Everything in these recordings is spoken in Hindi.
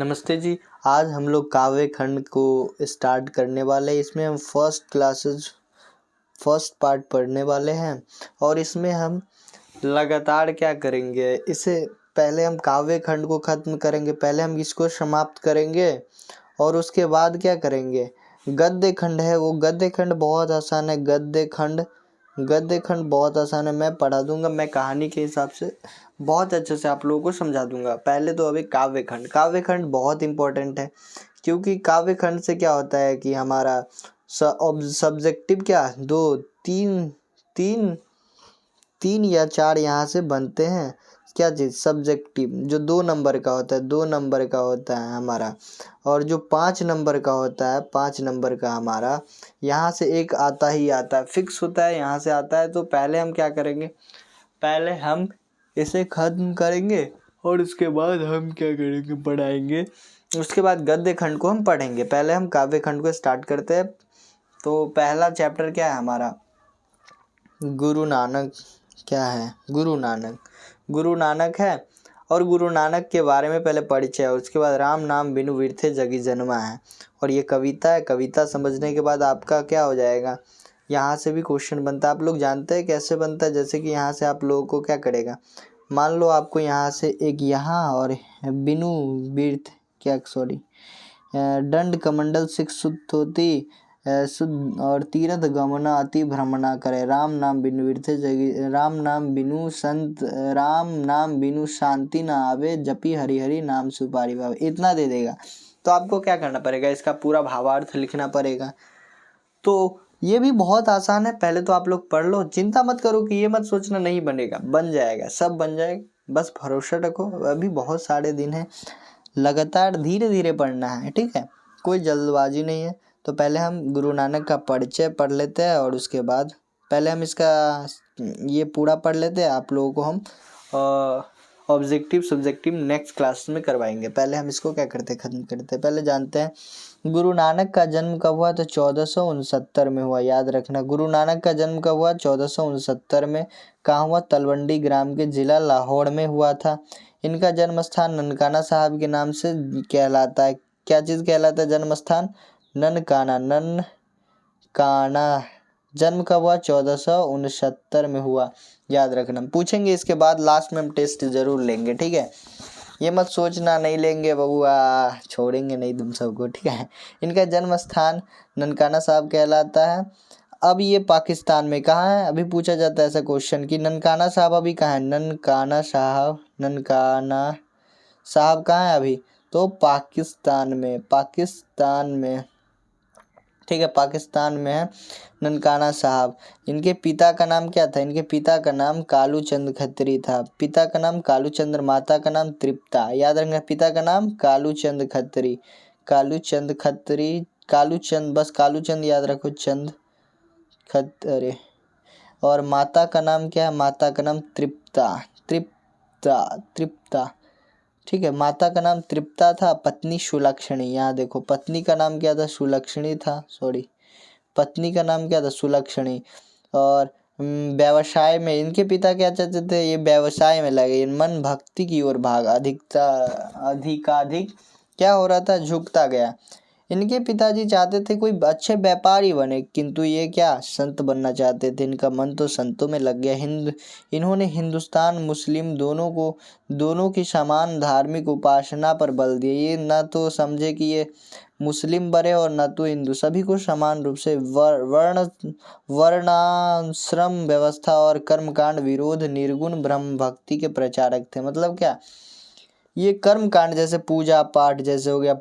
नमस्ते जी। आज हम लोग काव्य खंड को स्टार्ट करने वाले हैं। इसमें हम फर्स्ट पार्ट पढ़ने वाले हैं और इसमें हम लगातार क्या करेंगे, इसे पहले हम काव्य खंड को ख़त्म करेंगे, पहले हम इसको समाप्त करेंगे और उसके बाद क्या करेंगे, गद्य खंड है वो गद्य खंड बहुत आसान है। गद्य खंड बहुत आसान है, मैं पढ़ा दूंगा, मैं कहानी के हिसाब से बहुत अच्छे से आप लोगों को समझा दूंगा। पहले तो अभी काव्य खंड बहुत इंपॉर्टेंट है, क्योंकि काव्य खंड से क्या होता है कि हमारा सब्जेक्टिव क्या दो तीन तीन तीन या चार यहाँ से बनते हैं। क्या चीज़ सब्जेक्टिव जो 2 नंबर का होता है, 2 नंबर का होता है हमारा, और जो 5 नंबर का होता है, 5 नंबर का हमारा यहाँ से एक आता ही आता है, फिक्स होता है, यहाँ से आता है। तो पहले हम क्या करेंगे, पहले हम इसे ख़त्म करेंगे और उसके बाद हम क्या करेंगे, पढ़ाएंगे। उसके बाद गद्य खंड को हम पढ़ेंगे। पहले हम काव्य खंड को स्टार्ट करते हैं। तो पहला चैप्टर क्या है हमारा, गुरु नानक। क्या है, गुरु नानक है। और गुरु नानक के बारे में पहले परिचय है, उसके बाद राम नाम बिनु विरथे जगी जन्मा है। और ये कविता है। कविता समझने के बाद आपका क्या हो जाएगा, यहाँ से भी क्वेश्चन बनता है। आप लोग जानते हैं कैसे बनता है, जैसे कि यहाँ से आप लोगों को क्या करेगा, मान लो आपको यहाँ से एक यहाँ और बिनु विरथ दंड कमंडल सिक्स शुद्ध होती शुद्ध और तीर्थ गमना अति भ्रमणा करे। राम नाम बिनु विरथे जगी, राम नाम बिनु शांति ना आवे, जपी हरि हरि नाम सुपारी भावे। इतना दे देगा। तो आपको क्या करना पड़ेगा, इसका पूरा भावार्थ लिखना पड़ेगा। तो ये भी बहुत आसान है, पहले तो आप लोग पढ़ लो। चिंता मत करो कि ये मत सोचना नहीं बनेगा, बन जाएगा, सब बन जाएगा, बस भरोसा रखो। अभी बहुत सारे दिन हैं, लगातार धीरे धीरे पढ़ना है, ठीक है, कोई जल्दबाजी नहीं है। तो पहले हम गुरु नानक का परिचय पढ़ लेते हैं और उसके बाद पहले हम इसका ये पूरा पढ़ लेते हैं। आप लोगों को हम ऑब्जेक्टिव सब्जेक्टिव नेक्स्ट क्लास में करवाएंगे। पहले हम इसको क्या करते खत्म करते। पहले जानते हैं गुरु नानक का जन्म कब हुआ, तो 1469 में हुआ। याद रखना, गुरु नानक का जन्म कब हुआ, 1469 में। कहाँ हुआ, तलवंडी ग्राम के जिला लाहौर में हुआ था। इनका जन्म स्थान ननकाना साहब के नाम से कहलाता है। क्या चीज़ कहलाता है, जन्म स्थान ननकाना। जन्म कब हुआ, 1469 में हुआ। याद रखना, पूछेंगे इसके बाद लास्ट में हम टेस्ट जरूर लेंगे, ठीक है। ये मत सोचना नहीं लेंगे बबुआ, छोड़ेंगे नहीं तुम सबको, ठीक है। इनका जन्म स्थान ननकाना साहब कहलाता है। अब ये पाकिस्तान में कहाँ है, अभी पूछा जाता है ऐसा क्वेश्चन कि ननकाना साहब अभी कहाँ है। ननकाना साहब कहाँ है अभी, तो पाकिस्तान में, ठीक है, पाकिस्तान में है ननकाना साहब। इनके पिता का नाम क्या था, इनके पिता का नाम कालू चंद खत्री था। पिता का नाम कालू चंद्र, माता का नाम तृप्ता। याद रखना, पिता का नाम कालू चंद खत्री, बस कालू चंद याद रखो, चंद खत्री। और माता का नाम क्या है, माता का नाम तृप्ता, ठीक है, माता का नाम तृप्ता था। पत्नी सुलक्षणी, यहाँ देखो पत्नी का नाम क्या था, सुलक्षणी था, पत्नी का नाम क्या था, सुलक्षणी। और व्यवसाय में इनके पिता क्या चाहते थे, ये व्यवसाय में लगे, मन भक्ति की ओर भाग अधिकाधिक क्या हो रहा था, झुकता गया। इनके पिताजी चाहते थे कोई अच्छे व्यापारी बने, किंतु ये क्या संत बनना चाहते थे। इनका मन तो संतों में लग गया। इन्होंने हिंदुस्तान मुस्लिम दोनों की समान धार्मिक उपासना पर बल दिया। ये न तो समझे कि ये मुस्लिम बने और न तो हिंदू, सभी को समान रूप से वर्णाश्रम व्यवस्था और कर्मकांड विरोध, निर्गुण ब्रह्म भक्ति के प्रचारक थे। मतलब क्या, ये कर्म कांड जैसे पूजा पाठ जैसे हो गया,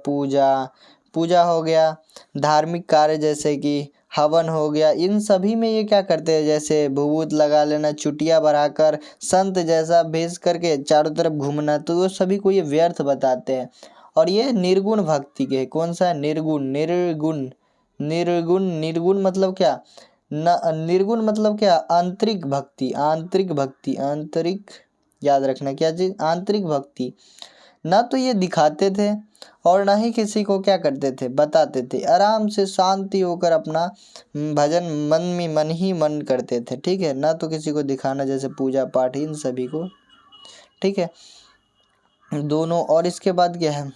पूजा हो गया, धार्मिक कार्य जैसे कि हवन हो गया, इन सभी में ये क्या करते हैं, जैसे भभूत लगा लेना, चुटिया बढ़ाकर संत जैसा भेज करके चारों तरफ घूमना, तो वो सभी को ये व्यर्थ बताते हैं। और ये निर्गुण भक्ति के, कौन सा, निर्गुण मतलब क्या, निर्गुण मतलब क्या, आंतरिक भक्ति, याद रखना क्या चीज, आंतरिक भक्ति। ना तो ये दिखाते थे और ना ही किसी को क्या करते थे, बताते थे। आराम से शांति होकर अपना भजन मन में मन करते थे, ठीक है, ना तो किसी को दिखाना, जैसे पूजा पाठ इन सभी को, ठीक है, दोनों। और इसके बाद क्या है,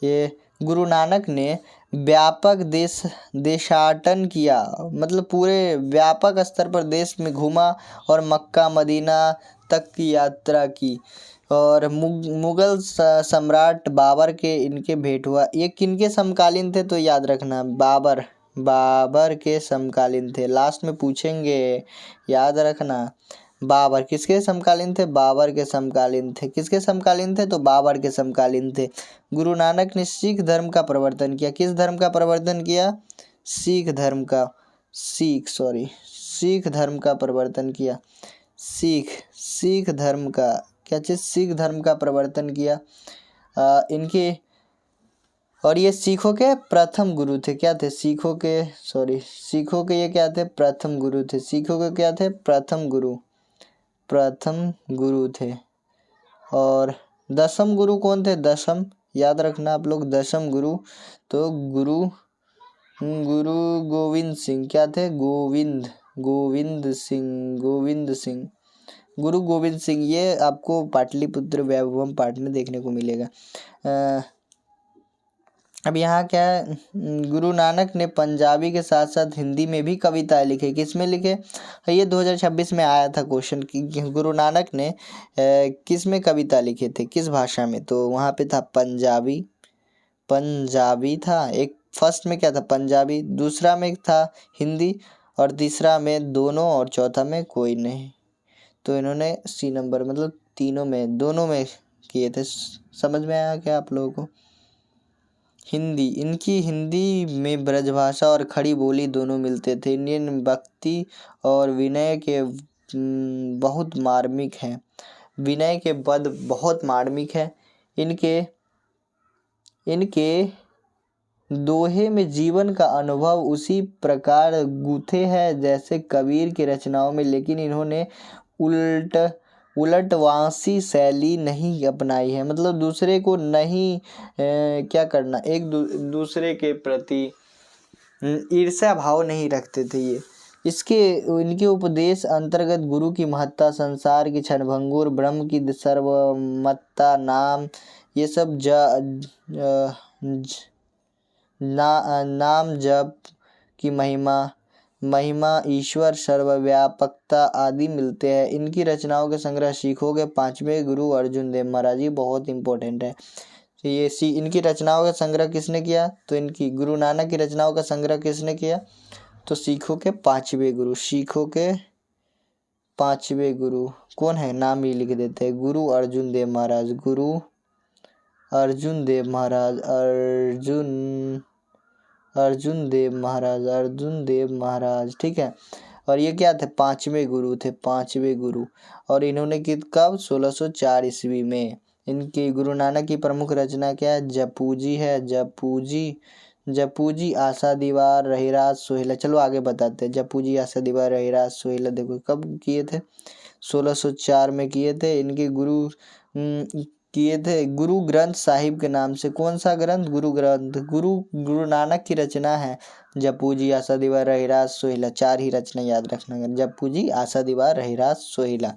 ये गुरु नानक ने व्यापक देशाटन किया, मतलब पूरे व्यापक स्तर पर देश में घूमा और मक्का मदीना तक की यात्रा की। और मुगल सम्राट बाबर के इनके भेंट हुआ। ये किनके समकालीन थे तो याद रखना, बाबर के समकालीन थे। लास्ट में पूछेंगे, याद रखना। बाबर किसके समकालीन थे? बाबर के समकालीन थे। किसके समकालीन थे? तो बाबर के समकालीन थे। गुरु नानक ने सिख धर्म का प्रवर्तन किया। किस धर्म का प्रवर्तन किया? सिख धर्म का प्रवर्तन किया। सिख धर्म का क्या चीज? सिख धर्म का प्रवर्तन किया। इनके और ये सिखों के प्रथम गुरु थे। क्या थे? सिखों के ये क्या थे? प्रथम गुरु थे। सिखों के क्या थे? प्रथम गुरु थे। और दसम गुरु कौन थे? दसम याद रखना आप लोग, दसम गुरु तो गुरु गोविंद सिंह। क्या थे? गोविंद सिंह। गुरु गोविंद सिंह, ये आपको पाटलिपुत्र वैभवम पाठ में देखने को मिलेगा। अब यहाँ क्या है, गुरु नानक ने पंजाबी के साथ साथ हिंदी में भी कविताएं लिखे। किस में लिखे? ये 2026 में आया था क्वेश्चन कि गुरु नानक ने किस में कविता लिखे थे, किस भाषा में? तो वहाँ पे था पंजाबी था। एक फर्स्ट में क्या था? पंजाबी, दूसरा में था हिंदी, और तीसरा में दोनों, और चौथा में कोई नहीं। तो इन्होंने सी नंबर मतलब दोनों में किए थे। समझ में आया क्या आप लोगों को? इनकी हिंदी में ब्रजभाषा और खड़ी बोली दोनों मिलते थे। इंडियन भक्ति और विनय के बहुत मार्मिक हैं। विनय के पद बहुत मार्मिक है। इनके दोहे में जीवन का अनुभव उसी प्रकार गूंथे हैं जैसे कबीर की रचनाओं में, लेकिन इन्होंने उलटवासी शैली नहीं अपनाई है। मतलब दूसरे को नहीं क्या करना, एक दूसरे के प्रति ईर्ष्या भाव नहीं रखते थे ये। इनके उपदेश अंतर्गत गुरु की महत्ता, संसार की क्षणभंगुर, ब्रह्म की सर्वमत्ता, नाम, ये सब नाम जप की महिमा, ईश्वर, सर्वव्यापकता आदि मिलते हैं। इनकी रचनाओं के संग्रह सिखों के पांचवें गुरु अर्जुन देव महाराज, ये बहुत इंपॉर्टेंट है। तो ये इनकी रचनाओं का संग्रह किसने किया? तो इनकी गुरु नानक की रचनाओं का संग्रह किसने किया? तो सिखों के पांचवें गुरु कौन है? नाम ही लिख देते हैं, गुरु अर्जुन देव महाराज, ठीक है। और ये क्या थे? पांचवें गुरु। और इन्होंने की कब? 1604 ईस्वी में। इनकी गुरु नानक की प्रमुख रचना क्या है? जपूजी, आशा दीवार, रहीराज, सोहेला। चलो आगे बताते हैं। जपूजी, आशा दीवार, रहीराज, सोहेला देखो कब किए थे? 1604 में किए थे। इनके गुरु किए थे गुरु ग्रंथ साहिब के नाम से। कौन सा ग्रंथ? गुरु नानक की रचना है जपूजी, आशा दीवार, रहीराज, सोहेला। 4 ही रचना याद रखना, जपूजी, आशा दीवार, रहीराज, सोहेला।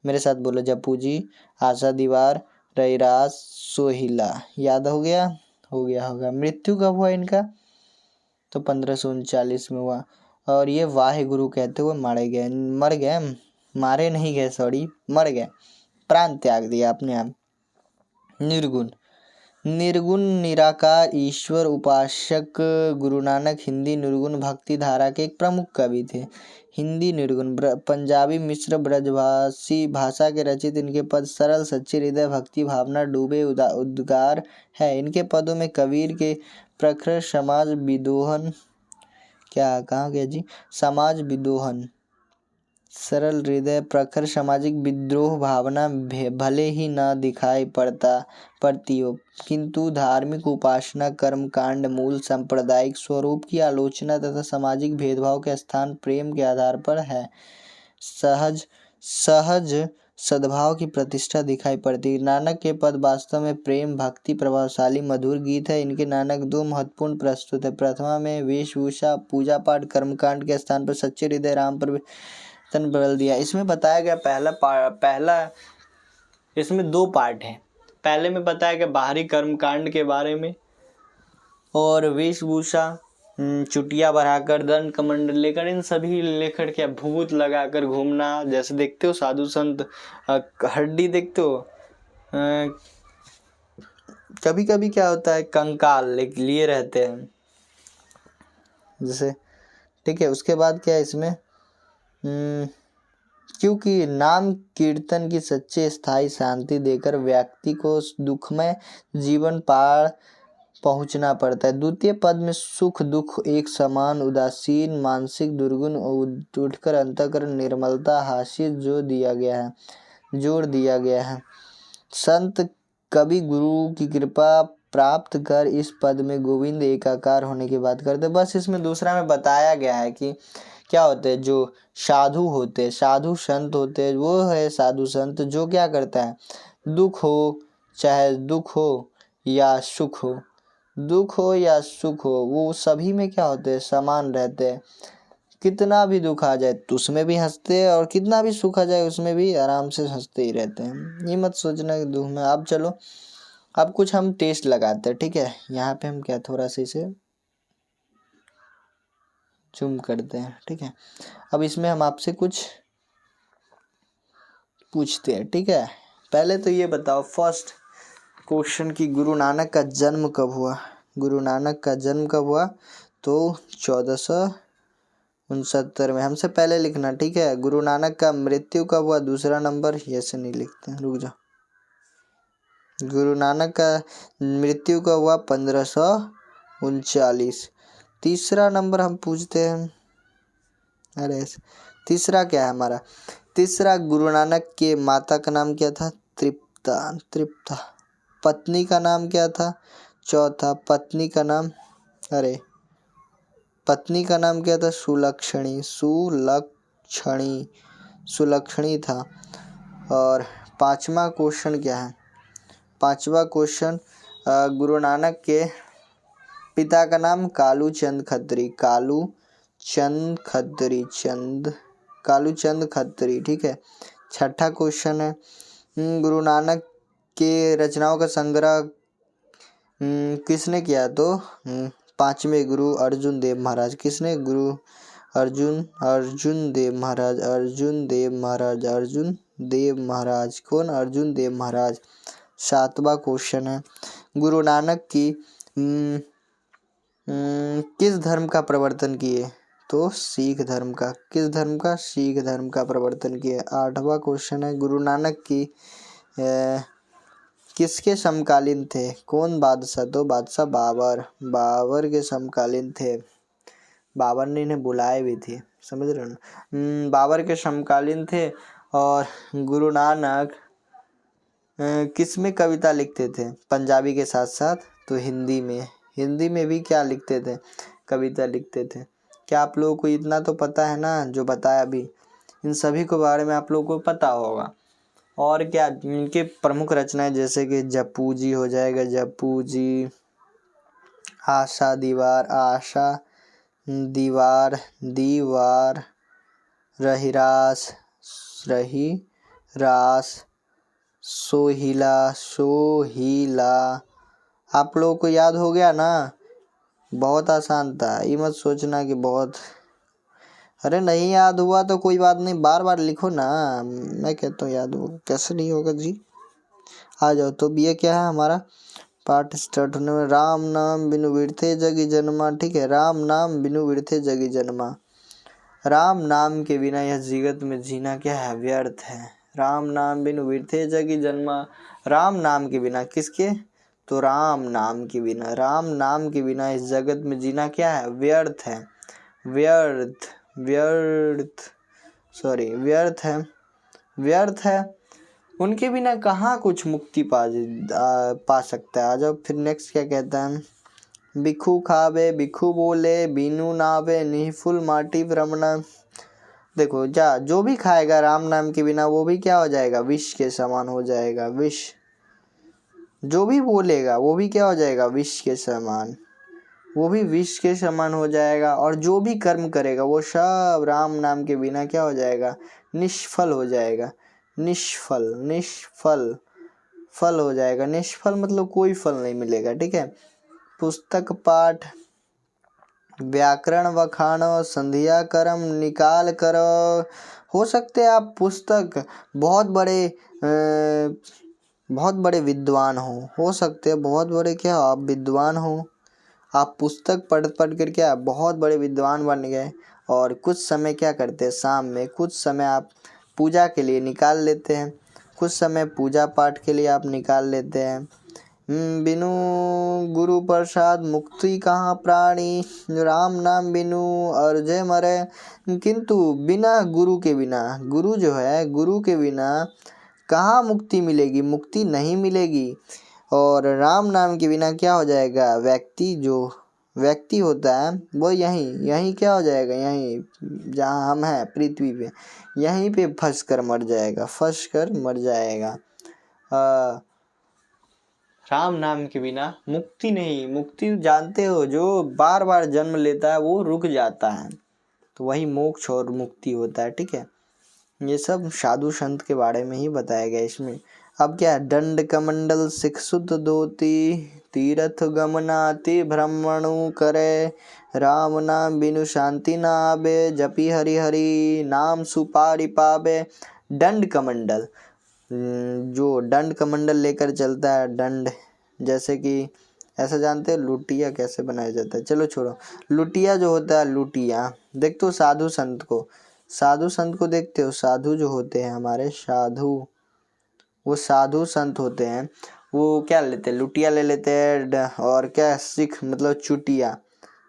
मेरे साथ बोलो, जपूजी, आशा दीवार, रहीराज, सोहेला। याद हो गया? होगा। मृत्यु कब हुआ इनका? तो 1539 में हुआ। और ये वाहे गुरु कहते हुए मारे नहीं गए, मर गए, प्राण त्याग दिया अपने आप। निर्गुण निराकार ईश्वर उपासक गुरु नानक हिंदी निर्गुण भक्ति धारा के एक प्रमुख कवि थे। हिंदी निर्गुण पंजाबी मिश्र ब्रजभाषी भाषा के रचित इनके पद सरल, सच्ची हृदय, भक्ति भावना डूबे उद्गार है। इनके पदों में कबीर के प्रखर समाज विदोहन, सरल हृदय, प्रखर सामाजिक विद्रोह भावना भले ही न दिखाई पड़ती हो, किंतु धार्मिक उपासना, कर्मकांड, मूल सांप्रदायिक स्वरूप की आलोचना तथा सामाजिक भेदभाव के स्थान प्रेम के आधार पर है। सहज सद्भाव की प्रतिष्ठा दिखाई पड़ती। नानक के पद वास्तव में प्रेम भक्ति प्रभावशाली मधुर गीत है। इनके नानक 2 महत्वपूर्ण प्रस्तुत है। प्रथमा में वेशभूषा पूजा पाठ कर्मकांड के स्थान पर सच्चे हृदय राम पर बदल दिया। इसमें बताया गया पहला इसमें 2 पार्ट है। पहले में बताया कि बाहरी कर्मकांड के बारे में, और वेशभूषा, चुटिया बढ़ाकर, दंड कमंडल लेकर, इन सभी लेकर क्या भूत लगाकर घूमना, जैसे देखते हो साधु संत हड्डी देखते हो, कभी कभी क्या होता है कंकाल लिए रहते हैं जैसे, ठीक है। उसके बाद क्या है इसमें, क्योंकि नाम कीर्तन की सच्ची स्थायी शांति देकर व्यक्ति को दुखमय जीवन पार पहुंचना पड़ता है। द्वितीय पद में सुख दुख एक समान, उदासीन, मानसिक दुर्गुण उठकर अंतःकरण निर्मलता हासिल जोड़ दिया गया है। संत कवि गुरु की कृपा प्राप्त कर इस पद में गोविंद एकाकार होने की बात करते। बस इसमें दूसरा में बताया गया है कि क्या होते हैं, जो साधु होते हैं, साधु संत होते हैं, वो है साधु संत जो क्या करता है, दुख हो चाहे दुख हो या सुख हो, दुख हो या सुख हो, वो सभी में क्या होते हैं, समान रहते हैं। कितना भी दुख आ जाए तो उसमें भी हंसते हैं, और कितना भी सुख आ जाए उसमें भी आराम से हंसते ही रहते हैं। ये मत सोचना कि दुख में। अब चलो, अब कुछ हम टेस्ट लगाते हैं, ठीक है। यहाँ पे हम क्या थोड़ा सा इसे जूम करते हैं, ठीक है। अब इसमें हम आपसे कुछ पूछते हैं, ठीक है। पहले तो ये बताओ फर्स्ट क्वेश्चन की गुरु नानक का जन्म कब हुआ। गुरु नानक का जन्म कब हुआ, तो 1469 में। हमसे पहले लिखना, ठीक है। गुरु नानक का मृत्यु कब हुआ, दूसरा नंबर, ये से नहीं लिखते हैं, रुक जाओ। गुरु नानक का मृत्यु कब हुआ, 1539। तीसरा नंबर हम पूछते हैं, अरे तीसरा क्या है हमारा, तीसरा गुरु नानक के माता का नाम क्या था, तृप्ता। पत्नी का नाम क्या था, चौथा पत्नी का नाम, अरे पत्नी का नाम क्या था, सुलक्षणी था। और पांचवा क्वेश्चन क्या है, पांचवा क्वेश्चन गुरु नानक के पिता का नाम कालू चंद खत्री, ठीक है। छठा क्वेश्चन है गुरु नानक के रचनाओं का संग्रह किसने किया, तो पांचवें गुरु अर्जुन देव महाराज। किसने, गुरु अर्जुन देव महाराज। कौन, अर्जुन देव महाराज। सातवां क्वेश्चन है गुरु नानक की किस धर्म का प्रवर्तन किए, तो सिख धर्म का। किस धर्म का, सिख धर्म का प्रवर्तन किए। आठवां क्वेश्चन है गुरु नानक की किसके समकालीन थे, कौन बादशाह, तो बादशाह बाबर के समकालीन थे। बाबर ने इन्हें बुलाए भी थे, समझ रहे हो ना। बाबर के समकालीन थे। और गुरु नानक किस में कविता लिखते थे, पंजाबी के साथ साथ तो हिंदी में भी क्या लिखते थे, कविता लिखते थे। क्या आप लोगों को इतना तो पता है ना, जो बताया अभी, इन सभी के बारे में आप लोगों को पता होगा। और क्या इनके प्रमुख रचनाएं, जैसे कि जप्पू जी हो जाएगा, जप्पू जी, आशा दीवार, रहीरास, सोहिला। आप लोगों को याद हो गया ना, बहुत आसान था। ये मत सोचना कि बहुत, अरे नहीं याद हुआ तो कोई बात नहीं, बार बार लिखो ना। मैं कहता हूँ याद होगा, कैसे नहीं होगा जी। आ जाओ, तो ये क्या है हमारा पाठ स्टार्ट होने में। राम नाम बिनु विरथे जगी जन्मा, ठीक है। राम नाम बिनु विरथे जगी जन्मा। राम नाम के बिना यह जगत में जीना क्या है, व्यर्थ है। राम नाम बिनु विरथे जगी जन्मा। राम नाम के बिना, किसके, तो राम नाम के बिना, राम नाम के बिना इस जगत में जीना क्या है, व्यर्थ है। व्यर्थ है। उनके बिना कहाँ कुछ मुक्ति पा सकता है। आ जाओ फिर नेक्स्ट क्या कहता है, भिखू खावे भिखू बोले, बीनू नावे निफुल माटी भ्रमणा। देखो जो भी खाएगा राम नाम के बिना, वो भी क्या हो जाएगा, विष के समान हो जाएगा। विष, जो भी बोलेगा वो भी क्या हो जाएगा, विष के समान, वो भी विष के समान हो जाएगा। और जो भी कर्म करेगा वो सब राम नाम के बिना क्या हो जाएगा, निष्फल हो जाएगा। निष्फल फल हो जाएगा। निष्फल मतलब कोई फल नहीं मिलेगा, ठीक है। पुस्तक पाठ व्याकरण वखानो संध्या कर्म निकाल करो। हो सकते हैं आप पुस्तक बहुत बड़े विद्वान हो सकते हैं बहुत बड़े क्या आप विद्वान हो। आप पुस्तक पढ़ पढ़ कर क्या बहुत बड़े विद्वान बन गए, और कुछ समय क्या करते हैं, शाम में कुछ समय आप पूजा के लिए निकाल लेते हैं, कुछ समय पूजा पाठ के लिए आप निकाल लेते हैं। बिनु गुरु प्रसाद मुक्ति कहाँ प्राणी, राम नाम बिनु और जय मरे। किंतु बिना गुरु के बिना, गुरु जो है गुरु के बिना कहाँ मुक्ति मिलेगी, मुक्ति नहीं मिलेगी। और राम नाम के बिना क्या हो जाएगा, व्यक्ति होता है वो यहीं क्या हो जाएगा, यहीं जहाँ हम हैं पृथ्वी पे, यहीं पे फंस कर मर जाएगा। राम नाम के बिना मुक्ति नहीं। मुक्ति जानते हो, जो बार बार जन्म लेता है वो रुक जाता है, तो वही मोक्ष और मुक्ति होता है, ठीक है। ये सब साधु संत के बारे में ही बताया गया इसमें। अब क्या है, दंड कमंडल सिख शुद्ध धोती, तीर्थ गमनाति भ्रमणु करे, राम नाम बिनु शांति ना आबे, जपी हरि हरि नाम सुपारी पावे। दंड कमंडल, जो दंड कमंडल लेकर चलता है, दंड जैसे कि ऐसा जानते हो लुटिया कैसे बनाया जाता है, चलो छोड़ो। लुटिया जो होता है, लुटिया देखते हो साधु संत को देखते हो, साधु जो होते हैं हमारे वो साधु संत होते हैं, वो क्या लेते हैं, लुटिया ले लेते हैं। और क्या, सिख मतलब चुटिया,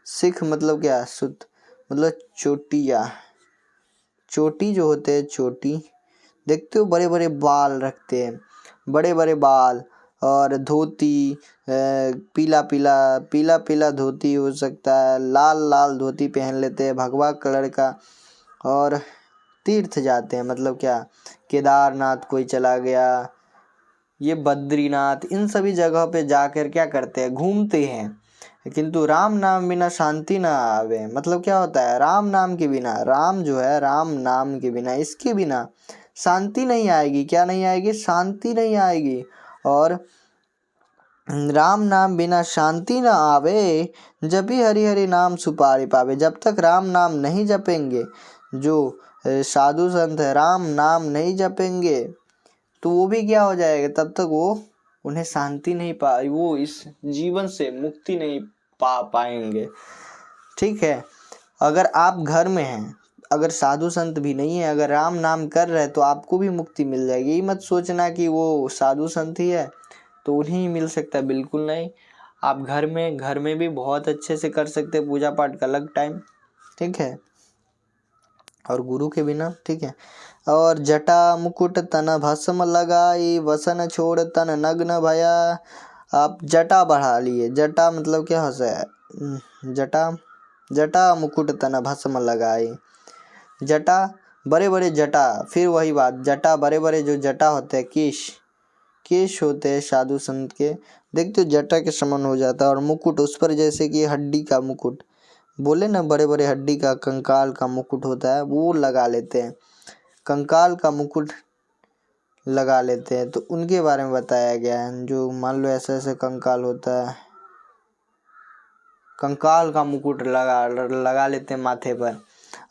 सिख मतलब क्या, सुत मतलब चोटिया, चोटी जो होते हैं, चोटी देखते हो बड़े बड़े बाल रखते हैं, बड़े बड़े बाल। और धोती पीला पीला धोती हो सकता है, लाल धोती पहन लेते हैं भगवा कलर का। और तीर्थ जाते हैं, मतलब क्या, केदारनाथ कोई चला गया, ये बद्रीनाथ, इन सभी जगहों पे जाकर क्या करते हैं, घूमते हैं। किंतु राम नाम बिना शांति ना आवे, मतलब क्या होता है, राम नाम के बिना, राम जो है राम नाम के बिना, इसके बिना शांति नहीं आएगी। क्या नहीं आएगी, शांति नहीं आएगी। और राम नाम बिना शांति ना आवे, जब भी हरि हरि नाम सुपारी पावे। जब तक राम नाम नहीं जपेंगे, जो साधु संत है राम नाम नहीं जपेंगे, तो वो भी क्या हो जाएगा, तब तक वो उन्हें शांति नहीं वो इस जीवन से मुक्ति नहीं पा पाएंगे, ठीक है। अगर आप घर में हैं, अगर साधु संत भी नहीं है, अगर राम नाम कर रहे हैं, तो आपको भी मुक्ति मिल जाएगी। ये मत सोचना कि वो साधु संत ही है तो उन्हें ही मिल सकता है, बिल्कुल नहीं। आप घर में भी बहुत अच्छे से कर सकते हैं पूजा पाठ का अलग टाइम, ठीक है। और गुरु के बिना, ठीक है। और जटा मुकुट तन भस्म लगाई, वसन छोड़ तन नग्न भया। आप जटा बढ़ा लिए, जटा मतलब क्या होता है, जटा मुकुट तन भस्म लगाई, जटा बड़े बड़े जटा, फिर वही बात, जटा बड़े बड़े जो जटा होते हैं, केश होते हैं साधु संत के, देखते हो जटा के समान हो जाता है। और मुकुट उस पर, जैसे कि हड्डी का मुकुट बोले ना, बड़े बड़े हड्डी का कंकाल का मुकुट होता है, वो लगा लेते हैं, कंकाल का मुकुट लगा लेते हैं। तो उनके बारे में बताया गया है, जो मान लो ऐसे ऐसे कंकाल होता है, कंकाल का मुकुट लगा लेते हैं माथे पर।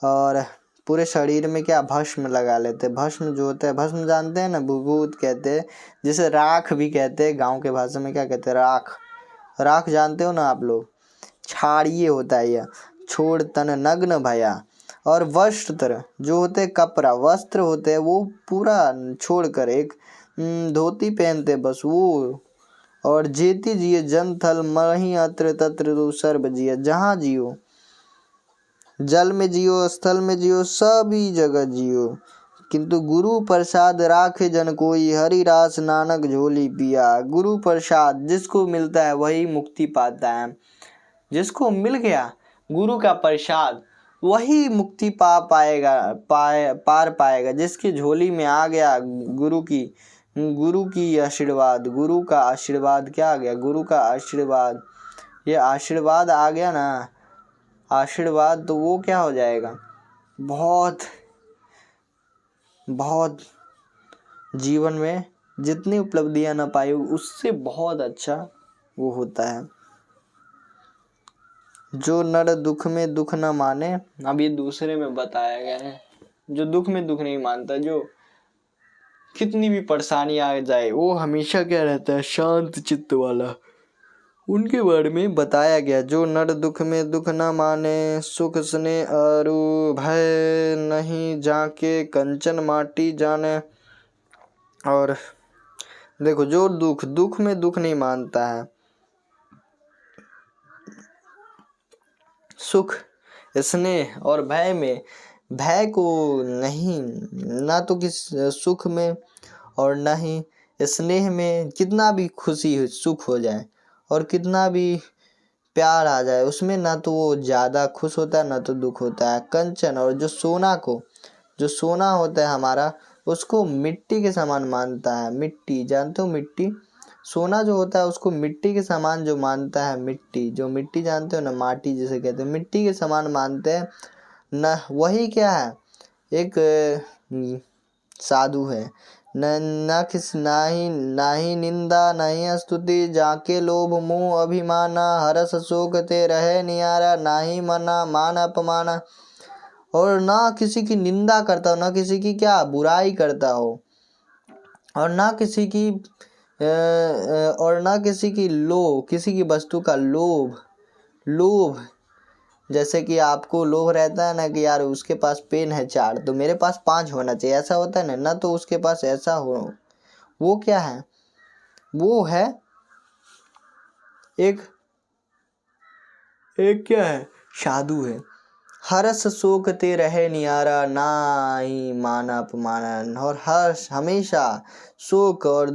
और पूरे शरीर में क्या, भस्म लगा लेते हैं। भस्म जो होता है, भस्म जानते हैं ना, भूभूत कहते हैं, जिसे राख भी कहते हैं, गांव के भाषा में क्या कहते हैं, राख जानते हो ना आप लोग, छाड़िए होता है यह। छोड़ तन नग्न भया। और वस्त्र जो होते हैं, कपड़ा वस्त्र होते हैं, वो पूरा छोड़कर एक धोती पहनते बस वो। और जेति जिये जन थल मही अत्र तत्र तो सर्व जिये, जहाँ जियो, जल में जियो स्थल में जियो सभी जगह जियो, किंतु गुरु प्रसाद राखे जन कोई, हरि रास नानक झोली पिया। गुरु प्रसाद जिसको मिलता है वही मुक्ति पाता है, जिसको मिल गया गुरु का प्रसाद वही मुक्ति पार पाएगा। जिसकी झोली में आ गया गुरु की आशीर्वाद, गुरु का आशीर्वाद क्या आ गया, गुरु का आशीर्वाद, ये आशीर्वाद आ गया ना, आशीर्वाद, तो वो क्या हो जाएगा, बहुत बहुत जीवन में जितनी उपलब्धियां ना पाई उससे बहुत अच्छा वो होता है। जो नर दुख में दुख न माने, अब ये दूसरे में बताया गया है। जो दुख में दुख नहीं मानता, जो कितनी भी परेशानी आ जाए वो हमेशा क्या रहता है, शांत चित्त वाला, उनके बारे में बताया गया। जो नर दुख में दुख न माने, सुख स्नेह अरु भय नहीं जाके कंचन माटी जाने। और देखो, जो दुख में दुख नहीं मानता है, सुख स्नेह और भय में, भय को नहीं, ना तो किस सुख में और ना ही स्नेह में, कितना भी खुशी सुख हो जाए और कितना भी प्यार आ जाए उसमें, ना तो वो ज़्यादा खुश होता है ना तो दुख होता है। कंचन, और जो सोना होता है हमारा, उसको मिट्टी के समान मानता है। मिट्टी जानते हो, मिट्टी, सोना जो होता है उसको मिट्टी के समान जो मानता है, मिट्टी जानते हो ना, माटी जिसे कहते हैं, मिट्टी के समान मानते हैं न। वही क्या है, एक साधु है। ना ही निंदा नहीं स्तुति, जाके लोभ मोह अभिमाना, हरस शोक ते रहे नियारा, ना ही मना मान अपमाना। और ना किसी की निंदा करता हो, ना किसी की क्या बुराई करता हो, और ना किसी की किसी की वस्तु का लोभ। जैसे कि आपको लोभ रहता है ना कि यार उसके पास पेन है 4 तो मेरे पास 5 होना चाहिए, ऐसा होता है ना तो उसके पास ऐसा हो। वो क्या है, वो है एक क्या है, साधु है। हर्ष शोक ते रहे नियारा, ना ही माना अपमाना। और हर्ष हमेशा, शोक और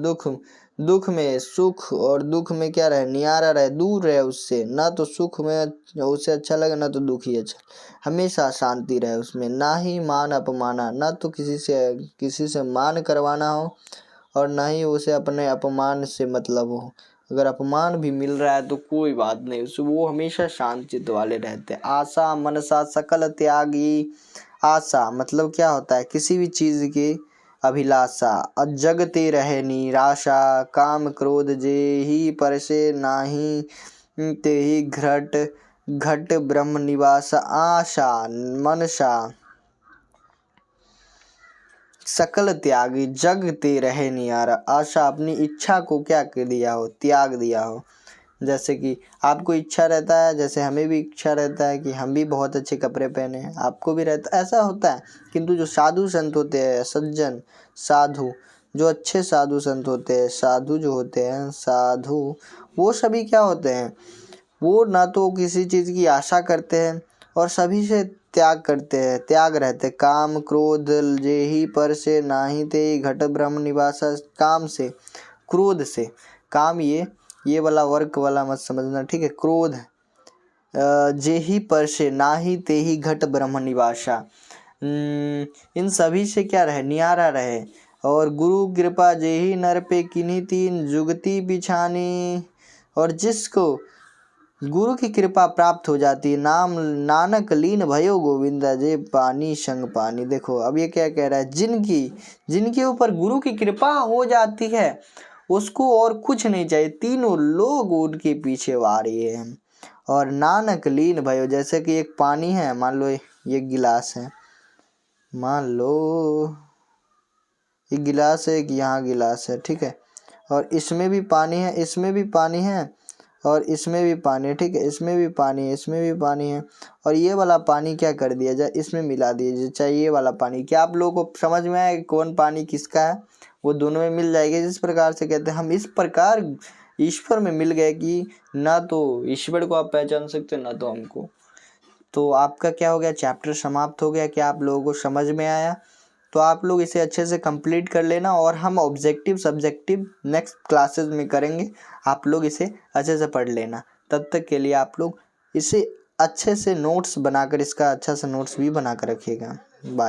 दुख में, सुख और दुख में क्या रहे, नियारा रहे, दूर रहे उससे। ना तो सुख में उसे अच्छा लगे ना तो दुख ही अच्छा, हमेशा शांति रहे उसमें। ना ही मान अपमाना, ना तो किसी से मान करवाना हो और ना ही उसे अपने अपमान से मतलब हो। अगर अपमान भी मिल रहा है तो कोई बात नहीं, उससे वो हमेशा शांत चित्त वाले रहते हैं। आशा मनसा सकल त्यागी, आशा मतलब क्या होता है, किसी भी चीज की अभिलाषा। जगते रहे निराशा, काम क्रोध जे ही परसे नाही, ते ही घट ब्रह्म निवास। आशा मनसा सकल त्यागी, जगते रहे नियारा। आशा अपनी इच्छा को क्या कर दिया हो, त्याग दिया हो। जैसे कि आपको इच्छा रहता है, जैसे हमें भी इच्छा रहता है कि हम भी बहुत अच्छे कपड़े पहने, आपको भी रहता, ऐसा होता है। किंतु जो साधु संत होते हैं, सज्जन साधु, जो अच्छे साधु संत होते हैं, साधु जो होते हैं, साधु वो सभी क्या होते हैं, वो ना तो किसी चीज़ की आशा करते हैं और सभी से त्याग करते हैं, त्याग रहते। काम क्रोध जेहि पर से नाही, ते घट ब्रह्म निवास। काम से, क्रोध से, काम ये वाला वर्क वाला मत समझना, ठीक है। क्रोध जेहि पर से नाही, ते ही घट ब्रह्म निवासा। इन सभी से क्या रहे, नियारा रहे। और गुरु कृपा जेहि नर पे किन्हीं तीन, जुगती बिछानी। और जिसको गुरु की कृपा प्राप्त हो जाती है, नाम नानक लीन भयो गोविंदा, जे पानी संग पानी। देखो अब ये क्या कह रहा है, जिनके ऊपर गुरु की कृपा हो जाती है उसको और कुछ नहीं चाहिए, तीनों लोग उनके पीछे वारे हैं। और नानक लीन भयो, जैसे कि एक पानी है, मान लो ये गिलास है, मान लो ये गिलास है, एक यहाँ गिलास है, ठीक है। और इसमें भी पानी है, इसमें भी पानी है, और इसमें भी पानी है, ठीक है। इसमें भी पानी है, इसमें भी पानी है। और ये वाला पानी क्या कर दिया जाए, इसमें मिला दिया जाए, चाहे ये वाला पानी। क्या आप लोगों को समझ में आया कि कौन पानी किसका है, वो दोनों में मिल जाएगी। जिस प्रकार से कहते हैं, हम इस प्रकार ईश्वर में मिल गए कि ना तो ईश्वर को आप पहचान सकते ना तो हमको। तो आपका क्या हो गया, चैप्टर समाप्त हो गया। क्या आप लोगों को समझ में आया? तो आप लोग इसे अच्छे से कंप्लीट कर लेना, और हम ऑब्जेक्टिव सब्जेक्टिव नेक्स्ट क्लासेस में करेंगे। आप लोग इसे अच्छे से पढ़ लेना। तब तक के लिए आप लोग इसे अच्छे से नोट्स बनाकर, इसका अच्छा सा नोट्स भी बना कर रखिएगा। बाय।